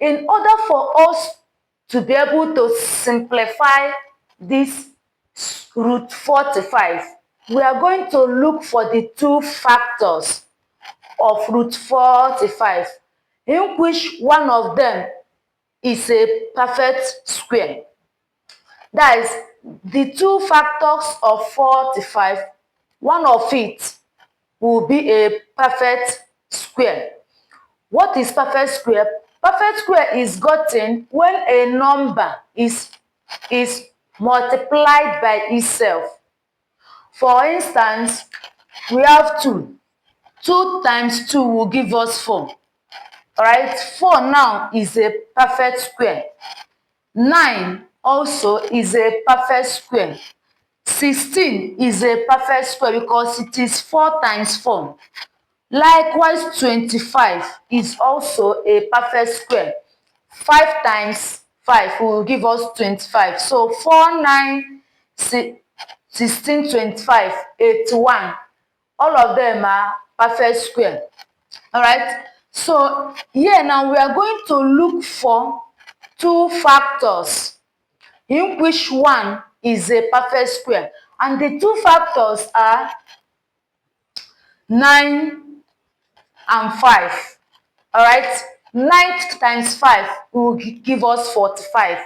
in order for us to be able to simplify this root 45, we are going to look for the two factors of root 45, in which one of them is a perfect square. That is, the two factors of 45, one of it will be a perfect square. What is perfect square? Perfect square is gotten when a number is multiplied by itself. For instance, we have 2. 2 times 2 will give us 4. Alright, 4 now is a perfect square. 9 also is a perfect square. 16 is a perfect square because it is 4 times 4. Likewise, 25 is also a perfect square. 5 times 5 will give us 25. So 4, 9, 16, 25, 81. All of them are perfect square. Alright, so here now we are going to look for two factors in which one is a perfect square. And the two factors are 9 and 5. Alright, 9 times 5 will give us 45.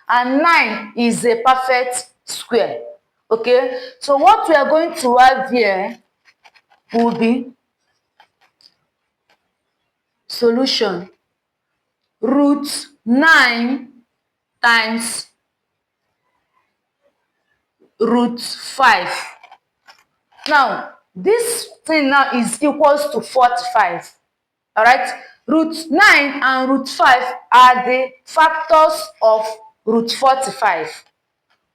And 9 is a perfect square. Okay, so what we are going to have here will be solution. Root 9 times root 5. Now, this thing now is equals to 45. Alright, root 9 and root 5 are the factors of root 45.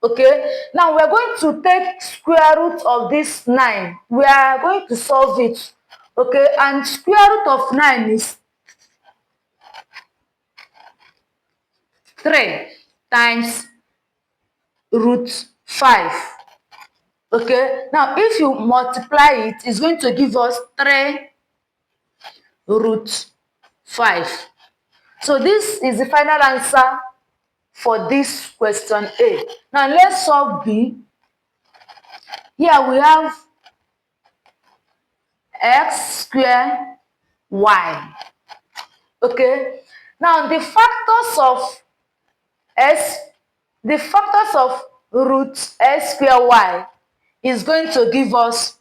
Okay, now we are going to take square root of this 9. We are going to solve it. Okay, and square root of 9 is 3 times root 5. Okay, now if you multiply it, it's going to give us 3 root 5. So this is the final answer for this question A. Now let's solve B. Here we have x squared y. Okay, now the factors of root x squared y is going to give us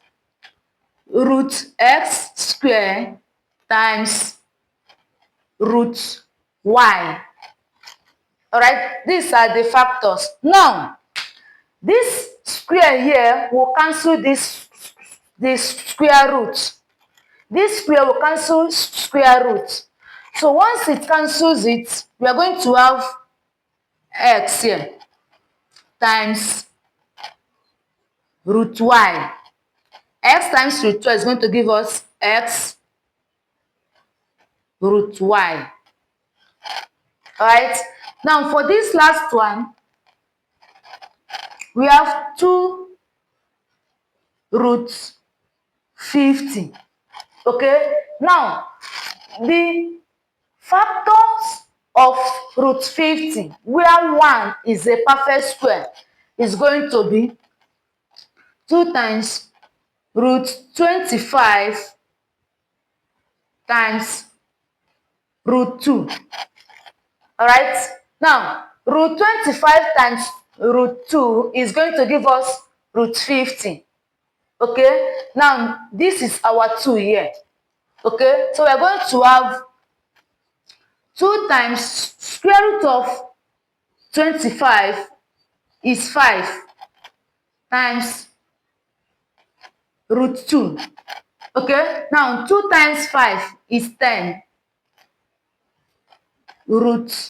root x squared times root y. Alright, these are the factors. Now, this square here will cancel this square root. This square will cancel square root. So once it cancels it, we are going to have x here times root y. X times root y is going to give us x root y. Alright, now for this last one, we have 2 root 50. Okay, now the factors of root 50, where 1 is a perfect square, is going to be 2 times root 25 times root 2. Alright, now root 25 times root 2 is going to give us root 50. Okay, now this is our 2 here. Okay, so we are going to have 2 times square root of 25 is 5 times root 2. Okay, now 2 times 5 is 10 root